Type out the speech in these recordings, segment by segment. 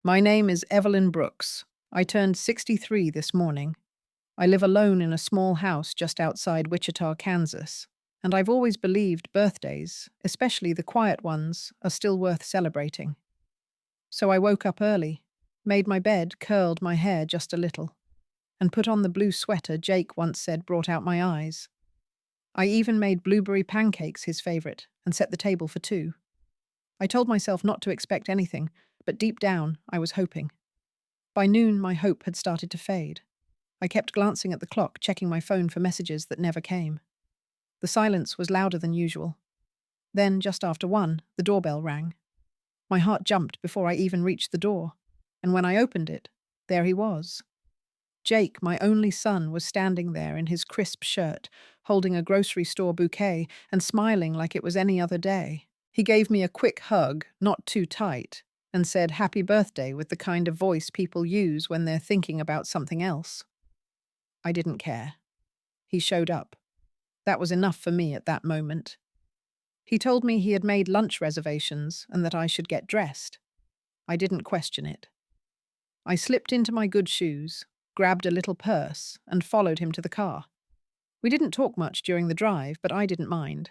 My name is Evelyn Brooks. I turned 63 this morning. I live alone in a small house just outside Wichita, Kansas, and I've always believed birthdays, especially the quiet ones, are still worth celebrating. So I woke up early, made my bed, curled my hair just a little, and put on the blue sweater Jake once said brought out my eyes. I even made blueberry pancakes his favorite and set the table for two. I told myself not to expect anything, but deep down, I was hoping. By noon, my hope had started to fade. I kept glancing at the clock, checking my phone for messages that never came. The silence was louder than usual. Then, just after 1, the doorbell rang. My heart jumped before I even reached the door, and when I opened it, there he was. Jake, my only son, was standing there in his crisp shirt, holding a grocery store bouquet and smiling like it was any other day. He gave me a quick hug, not too tight, and said happy birthday with the kind of voice people use when they're thinking about something else. I didn't care. He showed up. That was enough for me at that moment. He told me he had made lunch reservations and that I should get dressed. I didn't question it. I slipped into my good shoes, grabbed a little purse, and followed him to the car. We didn't talk much during the drive, but I didn't mind.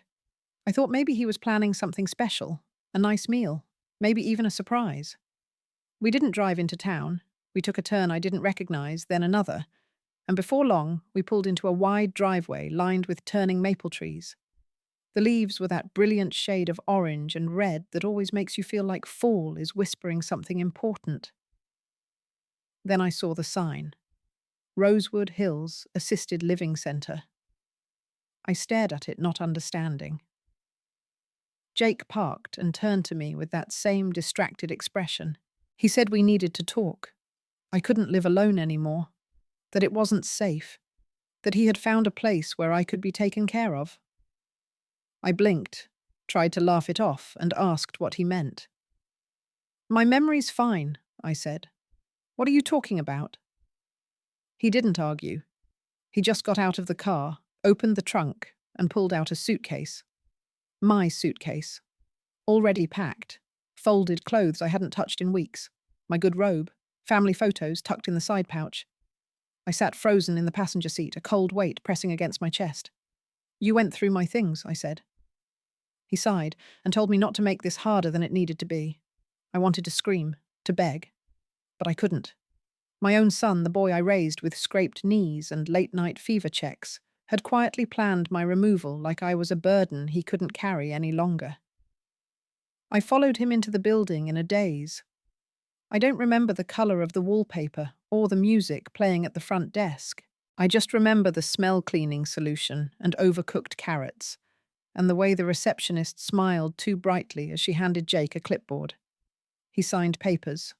I thought maybe he was planning something special, a nice meal, maybe even a surprise. We didn't drive into town. We took a turn I didn't recognize, then another, and before long, we pulled into a wide driveway lined with turning maple trees. The leaves were that brilliant shade of orange and red that always makes you feel like fall is whispering something important. Then I saw the sign. Rosewood Hills Assisted Living Center. I stared at it, not understanding. Jake parked and turned to me with that same distracted expression. He said we needed to talk. I couldn't live alone anymore. That it wasn't safe. That he had found a place where I could be taken care of. I blinked, tried to laugh it off, and asked what he meant. My memory's fine, I said. What are you talking about? He didn't argue. He just got out of the car, opened the trunk, and pulled out a suitcase. My suitcase. Already packed. Folded clothes I hadn't touched in weeks. My good robe. Family photos tucked in the side pouch. I sat frozen in the passenger seat, a cold weight pressing against my chest. You went through my things, I said. He sighed and told me not to make this harder than it needed to be. I wanted to scream, to beg. But I couldn't. My own son, the boy I raised with scraped knees and late-night fever checks, had quietly planned my removal like I was a burden he couldn't carry any longer. I followed him into the building in a daze. I don't remember the color of the wallpaper or the music playing at the front desk. I just remember the smell cleaning solution and overcooked carrots, and the way the receptionist smiled too brightly as she handed Jake a clipboard. He signed papers.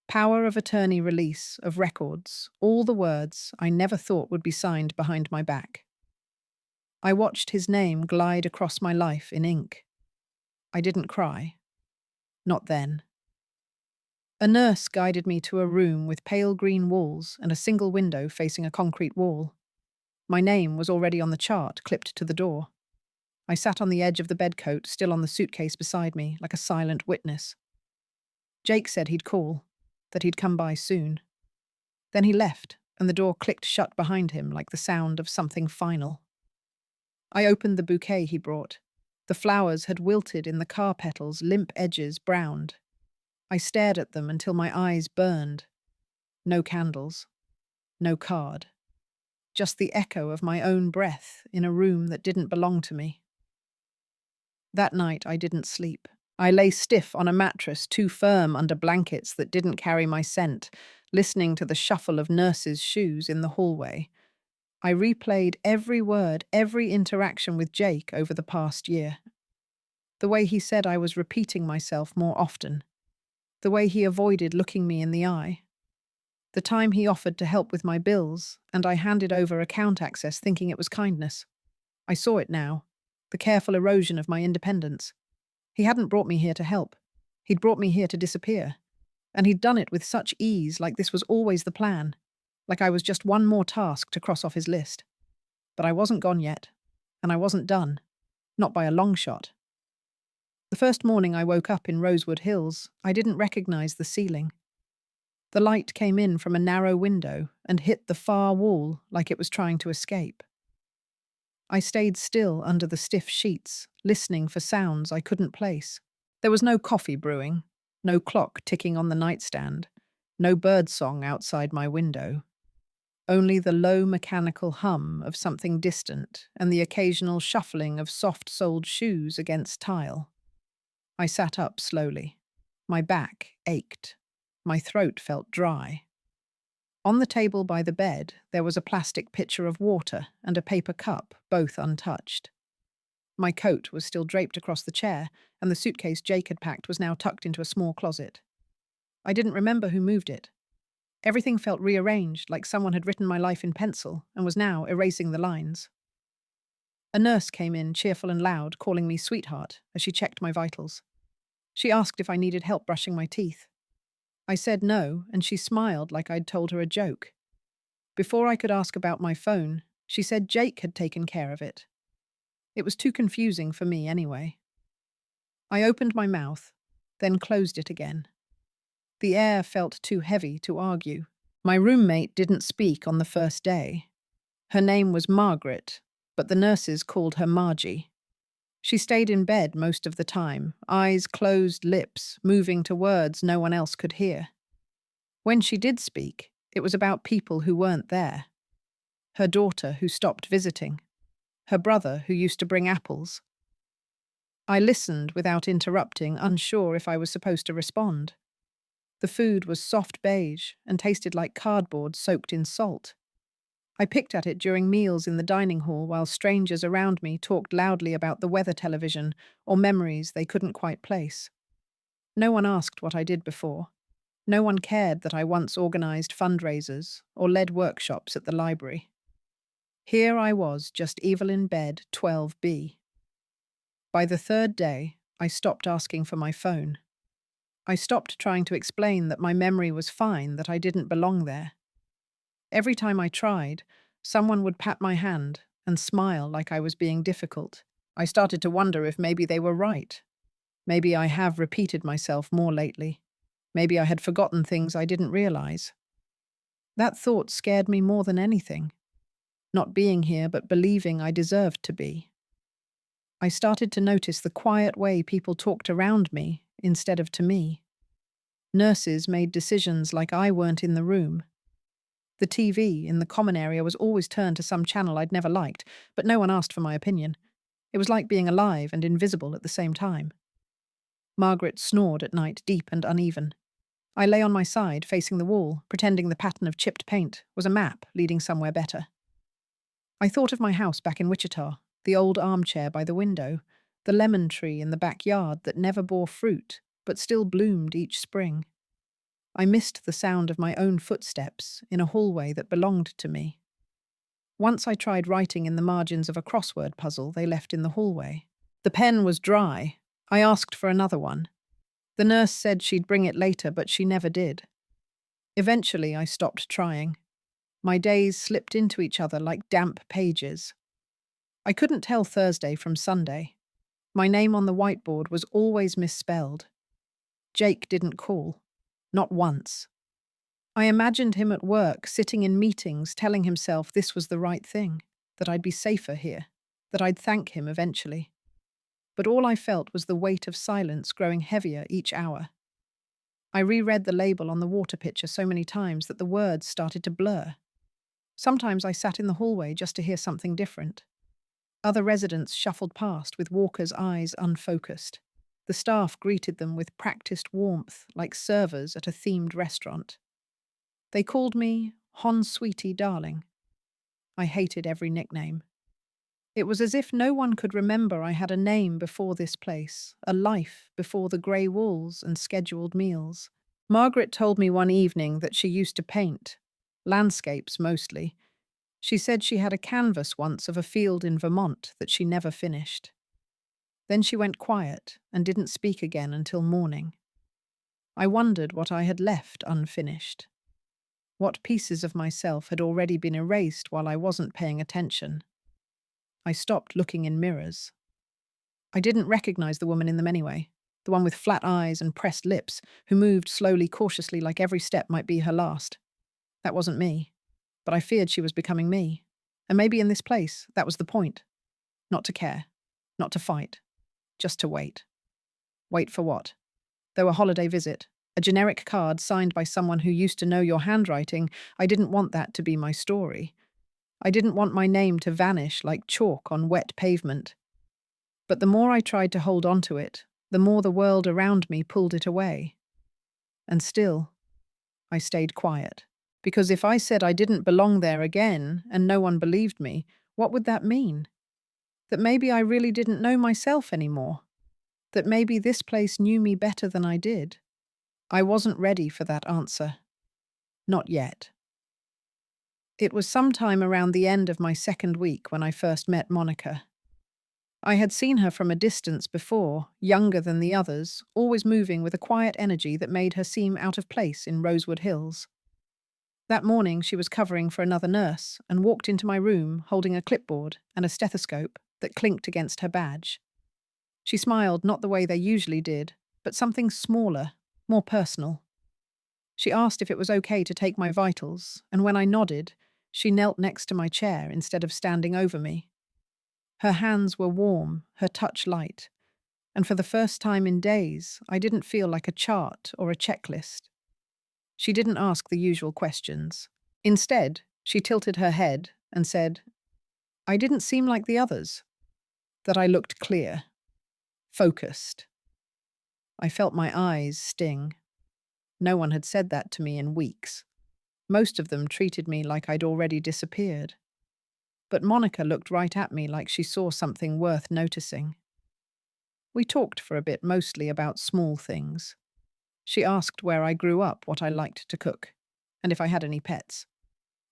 Power of attorney release of records, all the words I never thought would be signed behind my back. I watched his name glide across my life in ink. I didn't cry. Not then. A nurse guided me to a room with pale green walls and a single window facing a concrete wall. My name was already on the chart, clipped to the door. I sat on the edge of the bedcote, still on the suitcase beside me, like a silent witness. Jake said he'd call, that he'd come by soon. Then he left, and the door clicked shut behind him like the sound of something final. I opened the bouquet he brought. The flowers had wilted in the car petals, limp edges browned. I stared at them until my eyes burned. No candles. No card. Just the echo of my own breath in a room that didn't belong to me. That night I didn't sleep. I lay stiff on a mattress, too firm under blankets that didn't carry my scent, listening to the shuffle of nurses' shoes in the hallway. I replayed every word, every interaction with Jake over the past year. The way he said I was repeating myself more often. The way he avoided looking me in the eye. The time he offered to help with my bills, and I handed over account access thinking it was kindness. I saw it now, the careful erosion of my independence. He hadn't brought me here to help. He'd brought me here to disappear. And he'd done it with such ease, like this was always the plan, like I was just one more task to cross off his list. But I wasn't gone yet, and I wasn't done. Not by a long shot. The first morning I woke up in Rosewood Hills, I didn't recognize the ceiling. The light came in from a narrow window and hit the far wall like it was trying to escape. I stayed still under the stiff sheets, listening for sounds I couldn't place. There was no coffee brewing, no clock ticking on the nightstand, no bird song outside my window. Only the low mechanical hum of something distant and the occasional shuffling of soft-soled shoes against tile. I sat up slowly. My back ached. My throat felt dry. On the table by the bed, there was a plastic pitcher of water and a paper cup, both untouched. My coat was still draped across the chair, and the suitcase Jake had packed was now tucked into a small closet. I didn't remember who moved it. Everything felt rearranged, like someone had written my life in pencil and was now erasing the lines. A nurse came in, cheerful and loud, calling me sweetheart as she checked my vitals. She asked if I needed help brushing my teeth. I said no, and she smiled like I'd told her a joke. Before I could ask about my phone, she said Jake had taken care of it. It was too confusing for me anyway. I opened my mouth, then closed it again. The air felt too heavy to argue. My roommate didn't speak on the first day. Her name was Margaret, but the nurses called her Margie. She stayed in bed most of the time, eyes closed, lips moving to words no one else could hear. When she did speak, it was about people who weren't there. Her daughter who stopped visiting. Her brother who used to bring apples. I listened without interrupting, unsure if I was supposed to respond. The food was soft beige and tasted like cardboard soaked in salt. I picked at it during meals in the dining hall while strangers around me talked loudly about the weather television or memories they couldn't quite place. No one asked what I did before. No one cared that I once organized fundraisers or led workshops at the library. Here I was, just evil in bed, 12B. By the third day, I stopped asking for my phone. I stopped trying to explain that my memory was fine, that I didn't belong there. Every time I tried, someone would pat my hand and smile like I was being difficult. I started to wonder if maybe they were right. Maybe I have repeated myself more lately. Maybe I had forgotten things I didn't realize. That thought scared me more than anything. Not being here, but believing I deserved to be. I started to notice the quiet way people talked around me instead of to me. Nurses made decisions like I weren't in the room. The TV in the common area was always turned to some channel I'd never liked, but no one asked for my opinion. It was like being alive and invisible at the same time. Margaret snored at night, deep and uneven. I lay on my side, facing the wall, pretending the pattern of chipped paint was a map leading somewhere better. I thought of my house back in Wichita, the old armchair by the window, the lemon tree in the backyard that never bore fruit, but still bloomed each spring. I missed the sound of my own footsteps in a hallway that belonged to me. Once I tried writing in the margins of a crossword puzzle they left in the hallway. The pen was dry. I asked for another one. The nurse said she'd bring it later, but she never did. Eventually, I stopped trying. My days slipped into each other like damp pages. I couldn't tell Thursday from Sunday. My name on the whiteboard was always misspelled. Jake didn't call. Not once. I imagined him at work, sitting in meetings, telling himself this was the right thing, that I'd be safer here, that I'd thank him eventually. But all I felt was the weight of silence growing heavier each hour. I reread the label on the water pitcher so many times that the words started to blur. Sometimes I sat in the hallway just to hear something different. Other residents shuffled past with Walker's eyes unfocused. The staff greeted them with practiced warmth, like servers at a themed restaurant. They called me Hon Sweetie Darling. I hated every nickname. It was as if no one could remember I had a name before this place, a life before the grey walls and scheduled meals. Margaret told me one evening that she used to paint, landscapes mostly. She said she had a canvas once of a field in Vermont that she never finished. Then she went quiet and didn't speak again until morning. I wondered what I had left unfinished. What pieces of myself had already been erased while I wasn't paying attention. I stopped looking in mirrors. I didn't recognize the woman in them anyway, the one with flat eyes and pressed lips, who moved slowly, cautiously, like every step might be her last. That wasn't me, but I feared she was becoming me. And maybe in this place, that was the point. Not to care, not to fight, just to wait. Wait for what? Though a holiday visit, a generic card signed by someone who used to know your handwriting, I didn't want that to be my story. I didn't want my name to vanish like chalk on wet pavement. But the more I tried to hold on to it, the more the world around me pulled it away. And still, I stayed quiet. Because if I said I didn't belong there again and no one believed me, what would that mean? That maybe I really didn't know myself anymore. That maybe this place knew me better than I did. I wasn't ready for that answer. Not yet. It was sometime around the end of my second week when I first met Monica. I had seen her from a distance before, younger than the others, always moving with a quiet energy that made her seem out of place in Rosewood Hills. That morning she was covering for another nurse and walked into my room holding a clipboard and a stethoscope that clinked against her badge. She smiled not the way they usually did, but something smaller, more personal. She asked if it was okay to take my vitals, and when I nodded, she knelt next to my chair instead of standing over me. Her hands were warm, her touch light, and for the first time in days, I didn't feel like a chart or a checklist. She didn't ask the usual questions. Instead, she tilted her head and said, I didn't seem like the others. That I looked clear, focused. I felt my eyes sting. No one had said that to me in weeks. Most of them treated me like I'd already disappeared. But Monica looked right at me like she saw something worth noticing. We talked for a bit, mostly about small things. She asked where I grew up, what I liked to cook, and if I had any pets.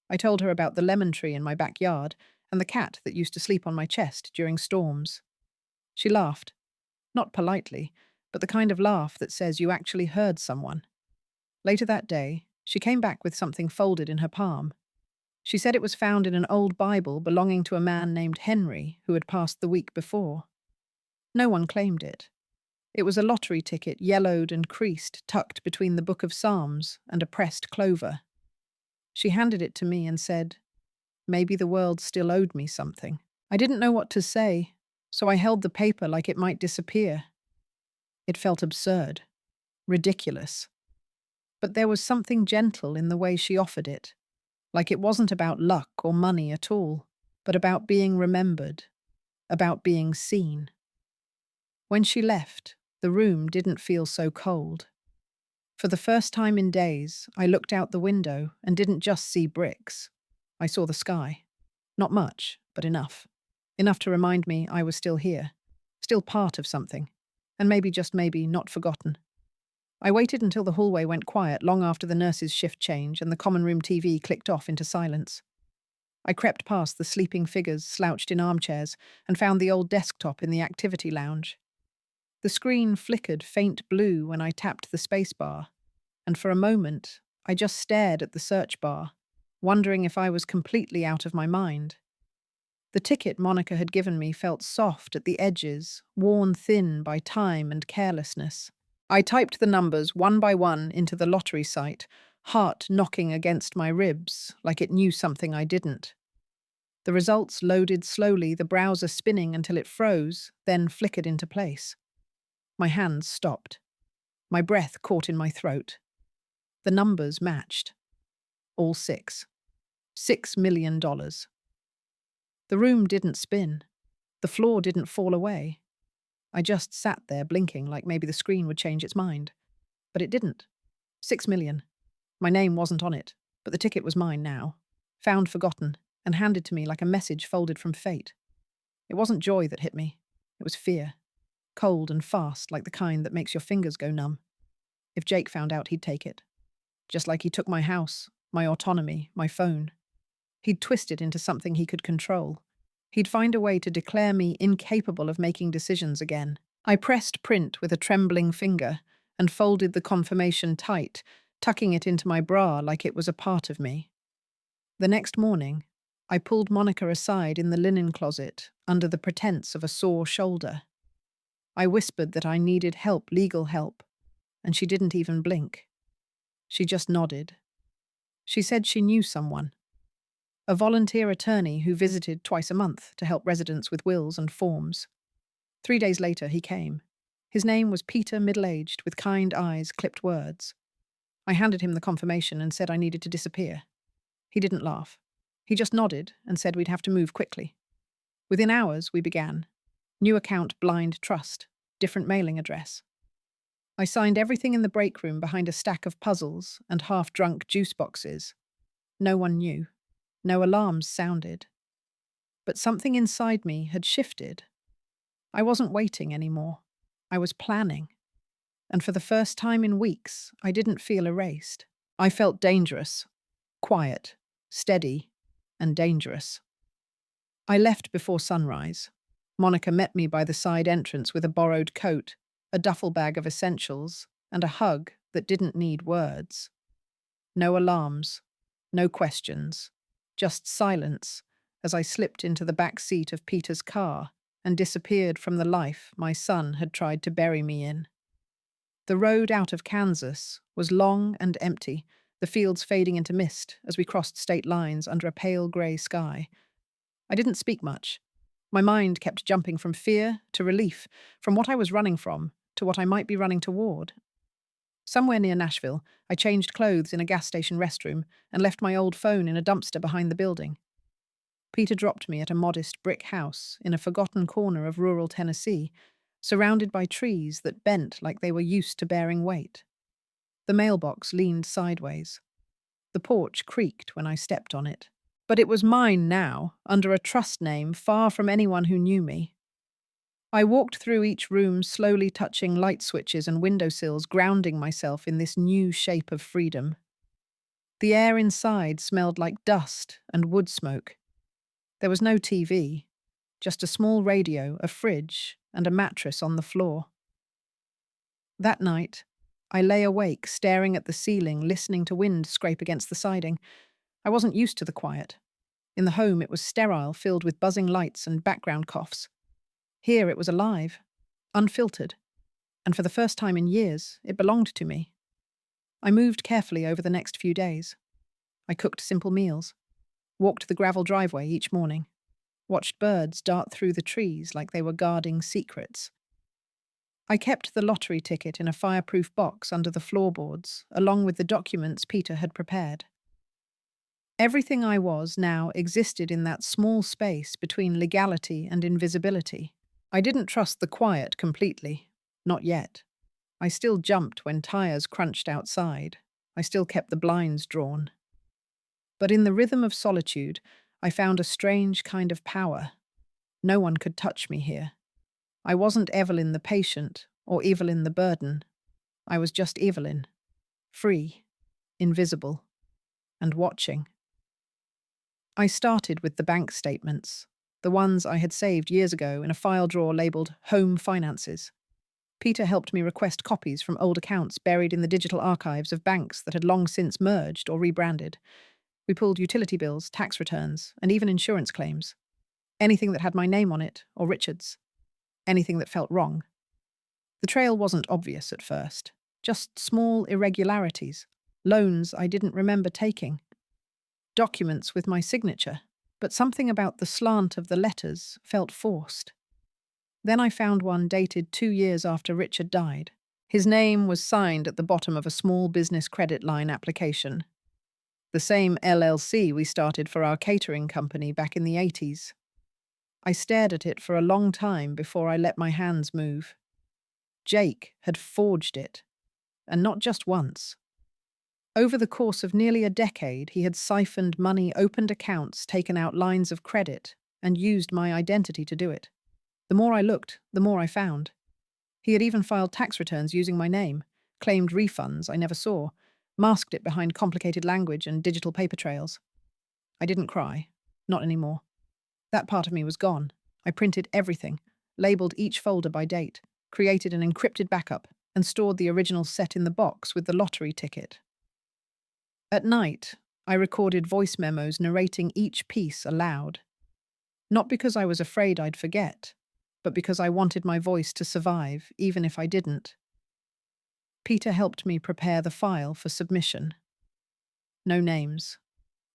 I told her about the lemon tree in my backyard and the cat that used to sleep on my chest during storms. She laughed, not politely, but the kind of laugh that says you actually heard someone. Later that day, she came back with something folded in her palm. She said it was found in an old Bible belonging to a man named Henry who had passed the week before. No one claimed it. It was a lottery ticket, yellowed and creased, tucked between the Book of Psalms and a pressed clover. She handed it to me and said, maybe the world still owed me something. I didn't know what to say, so I held the paper like it might disappear. It felt absurd, ridiculous. But there was something gentle in the way she offered it, like it wasn't about luck or money at all, but about being remembered, about being seen. When she left, the room didn't feel so cold. For the first time in days, I looked out the window and didn't just see bricks. I saw the sky. Not much, but enough. Enough to remind me I was still here, still part of something, and maybe, just maybe, not forgotten. I waited until the hallway went quiet long after the nurse's shift change and the common room TV clicked off into silence. I crept past the sleeping figures slouched in armchairs and found the old desktop in the activity lounge. The screen flickered faint blue when I tapped the spacebar, and for a moment, I just stared at the search bar, wondering if I was completely out of my mind. The ticket Monica had given me felt soft at the edges, worn thin by time and carelessness. I typed the numbers one by one into the lottery site, heart knocking against my ribs like it knew something I didn't. The results loaded slowly, the browser spinning until it froze, then flickered into place. My hands stopped. My breath caught in my throat. The numbers matched. All six. $6 million. The room didn't spin. The floor didn't fall away. I just sat there blinking like maybe the screen would change its mind. But it didn't. 6 million. My name wasn't on it, but the ticket was mine now. Found forgotten, and handed to me like a message folded from fate. It wasn't joy that hit me. It was fear. Cold and fast, like the kind that makes your fingers go numb. If Jake found out, he'd take it. Just like he took my house, my autonomy, my phone. He'd twist it into something he could control. He'd find a way to declare me incapable of making decisions again. I pressed print with a trembling finger and folded the confirmation tight, tucking it into my bra like it was a part of me. The next morning, I pulled Monica aside in the linen closet under the pretense of a sore shoulder. I whispered that I needed help, legal help, and she didn't even blink. She just nodded. She said she knew someone, a volunteer attorney who visited twice a month to help residents with wills and forms. 3 days later, he came. His name was Peter, middle-aged, with kind eyes, clipped words. I handed him the confirmation and said I needed to disappear. He didn't laugh. He just nodded and said we'd have to move quickly. Within hours, we began. New account, blind trust, different mailing address. I signed everything in the break room behind a stack of puzzles and half-drunk juice boxes. No one knew. No alarms sounded. But something inside me had shifted. I wasn't waiting anymore. I was planning. And for the first time in weeks, I didn't feel erased. I felt dangerous, quiet, steady, and dangerous. I left before sunrise. Monica met me by the side entrance with a borrowed coat, a duffel bag of essentials, and a hug that didn't need words. No alarms, no questions, just silence as I slipped into the back seat of Peter's car and disappeared from the life my son had tried to bury me in. The road out of Kansas was long and empty, the fields fading into mist as we crossed state lines under a pale grey sky. I didn't speak much. My mind kept jumping from fear to relief, from what I was running from to what I might be running toward. Somewhere near Nashville, I changed clothes in a gas station restroom and left my old phone in a dumpster behind the building. Peter dropped me at a modest brick house in a forgotten corner of rural Tennessee, surrounded by trees that bent like they were used to bearing weight. The mailbox leaned sideways. The porch creaked when I stepped on it. But it was mine now, under a trust name far from anyone who knew me. I walked through each room, slowly touching light switches and windowsills, grounding myself in this new shape of freedom. The air inside smelled like dust and wood smoke. There was no TV, just a small radio, a fridge, and a mattress on the floor. That night, I lay awake, staring at the ceiling, listening to wind scrape against the siding. I wasn't used to the quiet. In the home, it was sterile, filled with buzzing lights and background coughs. Here, it was alive, unfiltered, and for the first time in years, it belonged to me. I moved carefully over the next few days. I cooked simple meals, walked the gravel driveway each morning, watched birds dart through the trees like they were guarding secrets. I kept the lottery ticket in a fireproof box under the floorboards, along with the documents Peter had prepared. Everything I was now existed in that small space between legality and invisibility. I didn't trust the quiet completely. Not yet. I still jumped when tires crunched outside. I still kept the blinds drawn. But in the rhythm of solitude, I found a strange kind of power. No one could touch me here. I wasn't Evelyn the patient or Evelyn the burden. I was just Evelyn. Free, invisible, and watching. I started with the bank statements, the ones I had saved years ago in a file drawer labeled Home Finances. Peter helped me request copies from old accounts buried in the digital archives of banks that had long since merged or rebranded. We pulled utility bills, tax returns, and even insurance claims. Anything that had my name on it, or Richard's. Anything that felt wrong. The trail wasn't obvious at first. Just small irregularities. Loans I didn't remember taking. Documents with my signature, but something about the slant of the letters felt forced. Then I found one dated 2 years after Richard died. His name was signed at the bottom of a small business credit line application. The same LLC we started for our catering company back in the 80s. I stared at it for a long time before I let my hands move. Jake had forged it, and not just once. Over the course of nearly a decade, he had siphoned money, opened accounts, taken out lines of credit, and used my identity to do it. The more I looked, the more I found. He had even filed tax returns using my name, claimed refunds I never saw, masked it behind complicated language and digital paper trails. I didn't cry. Not anymore. That part of me was gone. I printed everything, labeled each folder by date, created an encrypted backup, and stored the original set in the box with the lottery ticket. At night, I recorded voice memos narrating each piece aloud. Not because I was afraid I'd forget, but because I wanted my voice to survive, even if I didn't. Peter helped me prepare the file for submission. No names,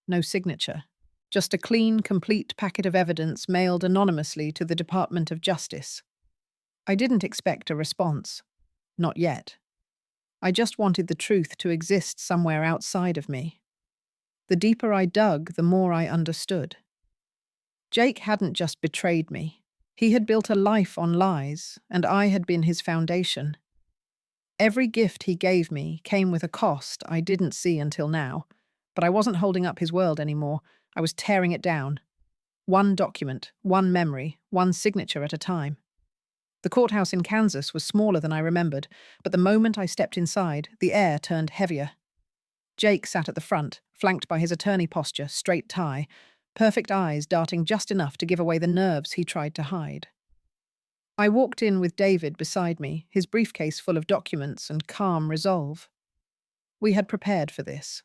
no signature, just a clean, complete packet of evidence mailed anonymously to the Department of Justice. I didn't expect a response. Not yet. I just wanted the truth to exist somewhere outside of me. The deeper I dug, the more I understood. Jake hadn't just betrayed me. He had built a life on lies, and I had been his foundation. Every gift he gave me came with a cost I didn't see until now, but I wasn't holding up his world anymore. I was tearing it down. One document, one memory, one signature at a time. The courthouse in Kansas was smaller than I remembered, but the moment I stepped inside, the air turned heavier. Jake sat at the front, flanked by his attorney posture, straight tie, perfect eyes darting just enough to give away the nerves he tried to hide. I walked in with David beside me, his briefcase full of documents and calm resolve. We had prepared for this.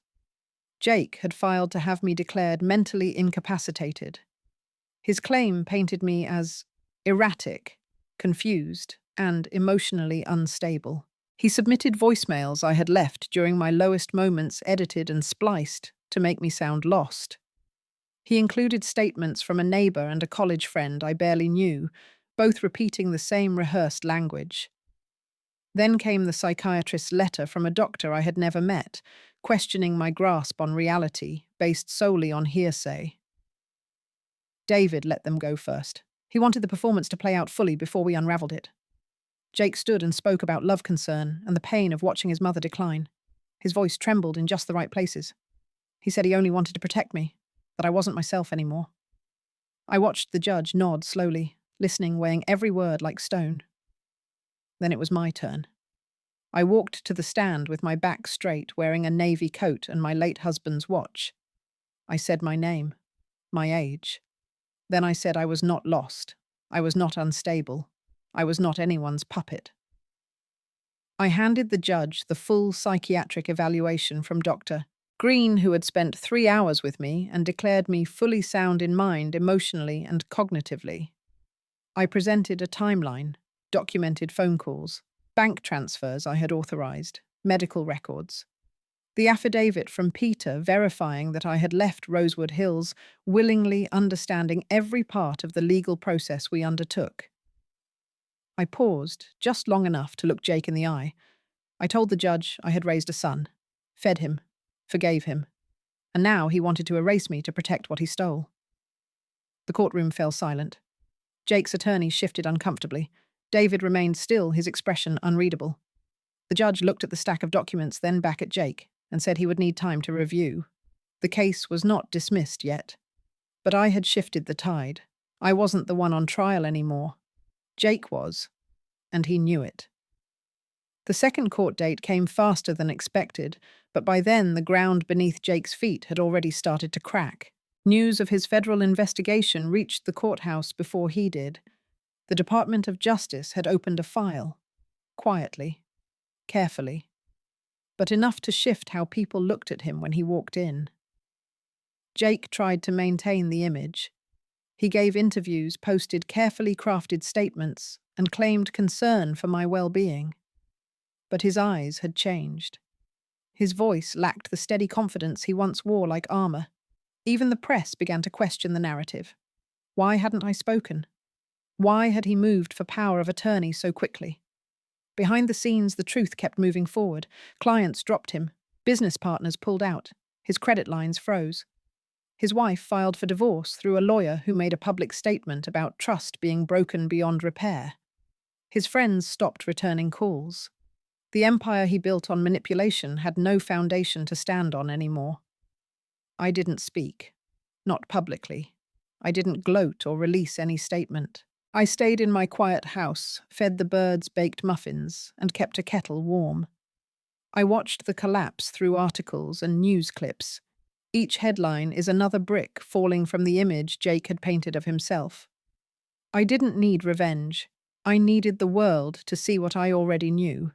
Jake had filed to have me declared mentally incapacitated. His claim painted me as erratic, confused, and emotionally unstable. He submitted voicemails I had left during my lowest moments, edited and spliced to make me sound lost. He included statements from a neighbor and a college friend I barely knew, both repeating the same rehearsed language. Then came the psychiatrist's letter from a doctor I had never met, questioning my grasp on reality, based solely on hearsay. David let them go first. He wanted the performance to play out fully before we unraveled it. Jake stood and spoke about love concern and the pain of watching his mother decline. His voice trembled in just the right places. He said he only wanted to protect me, that I wasn't myself anymore. I watched the judge nod slowly, listening, weighing every word like stone. Then it was my turn. I walked to the stand with my back straight, wearing a navy coat and my late husband's watch. I said my name, my age. Then I said I was not lost. I was not unstable. I was not anyone's puppet. I handed the judge the full psychiatric evaluation from Dr. Green, who had spent 3 hours with me and declared me fully sound in mind, emotionally, and cognitively. I presented a timeline, documented phone calls, bank transfers I had authorized, medical records. The affidavit from Peter verifying that I had left Rosewood Hills, willingly understanding every part of the legal process we undertook. I paused, just long enough to look Jake in the eye. I told the judge I had raised a son, fed him, forgave him, and now he wanted to erase me to protect what he stole. The courtroom fell silent. Jake's attorney shifted uncomfortably. David remained still, his expression unreadable. The judge looked at the stack of documents, then back at Jake, and said he would need time to review. The case was not dismissed yet. But I had shifted the tide. I wasn't the one on trial anymore. Jake was, and he knew it. The second court date came faster than expected, but by then the ground beneath Jake's feet had already started to crack. News of his federal investigation reached the courthouse before he did. The Department of Justice had opened a file, quietly, carefully, but enough to shift how people looked at him when he walked in. Jake tried to maintain the image. He gave interviews, posted carefully crafted statements, and claimed concern for my well-being. But his eyes had changed. His voice lacked the steady confidence he once wore like armor. Even the press began to question the narrative. Why hadn't I spoken? Why had he moved for power of attorney so quickly? Behind the scenes, the truth kept moving forward. Clients dropped him. Business partners pulled out. His credit lines froze. His wife filed for divorce through a lawyer who made a public statement about trust being broken beyond repair. His friends stopped returning calls. The empire he built on manipulation had no foundation to stand on anymore. I didn't speak. Not publicly. I didn't gloat or release any statement. I stayed in my quiet house, fed the birds baked muffins, and kept a kettle warm. I watched the collapse through articles and news clips. Each headline is another brick falling from the image Jake had painted of himself. I didn't need revenge. I needed the world to see what I already knew.